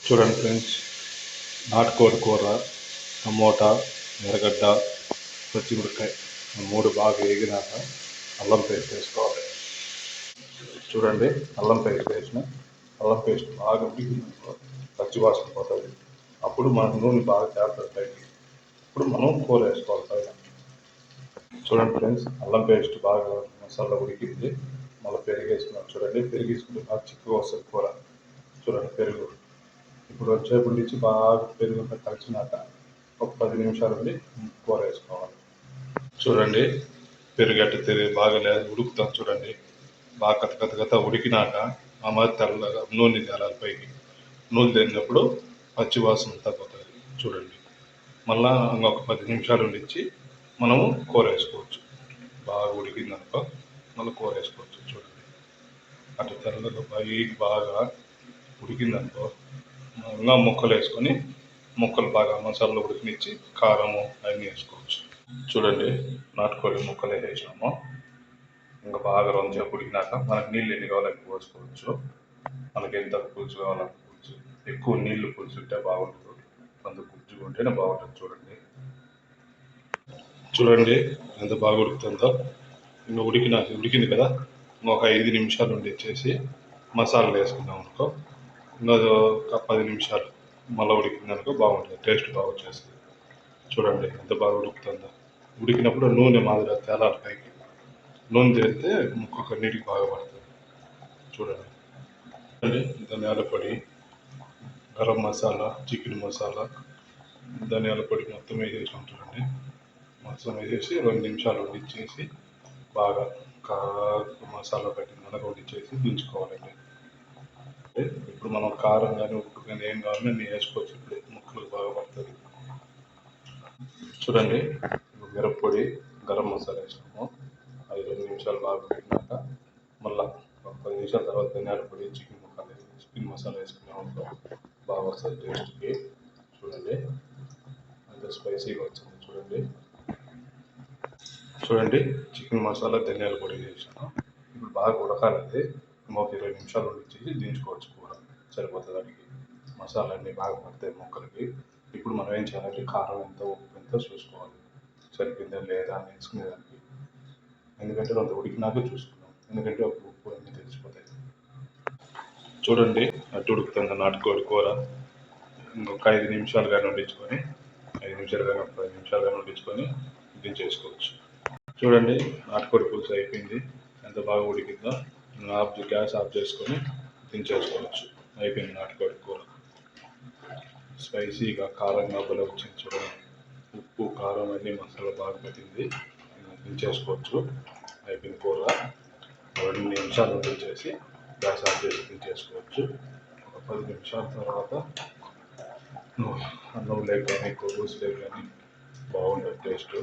చూడండి ఫ్రెండ్స్, నాటుకోడి కూర, టమోటా, ఎర్రగడ్డ, పచ్చిమిరపకాయ మూడు బాగా వేగినాక అల్లం పేస్ట్ వేసుకోవాలి. చూడండి, అల్లం పేస్ట్ వేసిన అల్లం పేస్ట్ బాగా ఉడికిందనుకో పచ్చి వాసన పోతుంది. అప్పుడు మన నూనె బాగా చేరుతుంది పైకి. ఇప్పుడు మనం కూర వేసుకోవాలి పైన. చూడండి ఫ్రెండ్స్, అల్లం పేస్ట్ బాగా మసాలా ఉడికింది. మళ్ళీ పెరుగు వేసుకున్నాం. చూడండి, పెరుగు వేసుకుంటే బాగా చిక్కుగా వస్తుంది కూర. చూడండి పెరుగు ఇప్పుడు వచ్చేప్పటి నుంచి బాగా పెరుగు కలిసినాక ఒక 10 నిమిషాలు ఉండి కూర వేసుకోవాలి. చూడండి, పెరుగు అట్ట తిరిగి బాగా ఉడుకుతాం. చూడండి, బాగా కథ ఉడికినాక ఆ మాది తెల్లగా నూనె తేలాలి పైకి. నూనె తేలినప్పుడు పచ్చి వాసన తగ్గుతుంది. చూడండి, మళ్ళా ఇంకొక 10 నిమిషాలు ఉండిచ్చి మనము కూర వేసుకోవచ్చు. బాగా ఉడికిందనుకో మళ్ళీ కూర వేసుకోవచ్చు. చూడండి, అటు తెల్లగా బాగా ఉడికిందనుకో ఇంకా ముక్కలు వేసుకొని ముక్కలు బాగా మసాలా ఉడికినిచ్చి కారము అన్నీ వేసుకోవచ్చు. చూడండి, నాటుకోడి ముక్కలు వేసేసినాము. ఇంకా బాగా రొంచేపు ఉడికినాక మనకు నీళ్ళు ఎన్ని కావాలంటే పోసుకోవచ్చు. మనకి ఎంత పులుసు కావాలంటే పులుసు. ఎక్కువ నీళ్లు పులుసు ఉంటే బాగుంటుంది, అందుకు గుజ్జుగా ఉంటేనే బాగుంటుంది. చూడండి ఎంత బాగా ఉడుకుతుందో. ఇంకా ఉడికింది కదా, ఇంకొక 5 నిమిషాలు ఉండిచ్చేసి మసాలాలు వేసుకున్నాం అనుకో ఇంకా ఒక 10 నిమిషాలు మళ్ళీ ఉడికిందనుకో బాగుంటుంది, టేస్ట్ బాగా వచ్చేస్తుంది. చూడండి ఎంత బాగా ఉడుకుతుందో. ఉడికినప్పుడు నూనె మాదిరి తేలాలి పైకి. నూనె తేలితే ముక్కకు నీటికి బాగా పడుతుంది. చూడండి, ధనియాల పొడి, గరం మసాలా, చికెన్ మసాలా, ధనియాల పొడి మొత్తం వేసేసాం. చూడండి, మొత్తం వేసేసి 2 నిమిషాలు ఉడిచ్చేసి బాగా మసాలా పెట్టిన ఉడిచ్చేసి దించుకోవాలండి. ఇప్పుడు మనం కారం కానీ ఉప్పు కానీ ఏం కావాలని నేను వేసుకోవచ్చు. ఇప్పుడు ముక్కలకు బాగా పడుతుంది. చూడండి, మిరప్పొడి, గరం మసాలా వేసినాము. అది 2 నిమిషాలు బాగా పెట్టినాక మళ్ళీ ఒక 10 నిమిషాల తర్వాత ధనియాల పొడి, చికెన్ మసాలా వేసుకున్నాము. బాగా వస్తుంది టేస్ట్కి. చూడండి అంత స్పైసీగా వచ్చింది. చూడండి, చికెన్ మసాలా, ధనియాల పొడి వేసాను. ఇప్పుడు బాగా ఉడకాలి. ఇంకొక 20 నిమిషాలు ఉడిచేసి దించుకోవచ్చు. కూర సరిపోతుంది. దానికి మసాలా అన్నీ బాగా పడతాయి ముక్కలకి. ఇప్పుడు మనం ఏం చేయాలంటే కారం ఎంత, ఉప్పు ఎంత చూసుకోవాలి. సరిపోయిందా లేదా అని వేసుకునేదానికి. ఎందుకంటే అంత ఉడికినాక చూసుకున్నాం, ఎందుకంటే ఉప్పు అన్నీ తెలిసిపోతాయి. చూడండి, అట్టు ఉడుకుతుంది నాటుకోడి కూర. ఇంకొక 5 నిమిషాలు కానీ వండించుకొని 5 నిమిషాలు కానీ ఒక 10 నిమిషాలు కానీ వండించుకొని దించేసుకోవచ్చు. చూడండి, నాటుకోడి పులుసు అయిపోయింది. ఎంత బాగా ఉడికిందో. గ్యాస్ ఆఫ్ చేసుకొని దించేసుకోవచ్చు. అయిపోయింది నాటుకోడి కూర. స్పైసీగా కారంగా భలే వచ్చింది. చూడండి, ఉప్పు కారం అన్నీ మసాలా బాగా పెట్టింది. దించేసుకోవచ్చు. అయిపోయింది కూర. 2 నిమిషాలు వదిలిచేసి గ్యాస్ ఆఫ్ చేసి దించేసుకోవచ్చు. ఒక 10 నిమిషాల తర్వాత అన్నం లేక కానీ కొవ్వూసు లేక కానీ బాగుంటుంది టేస్ట్.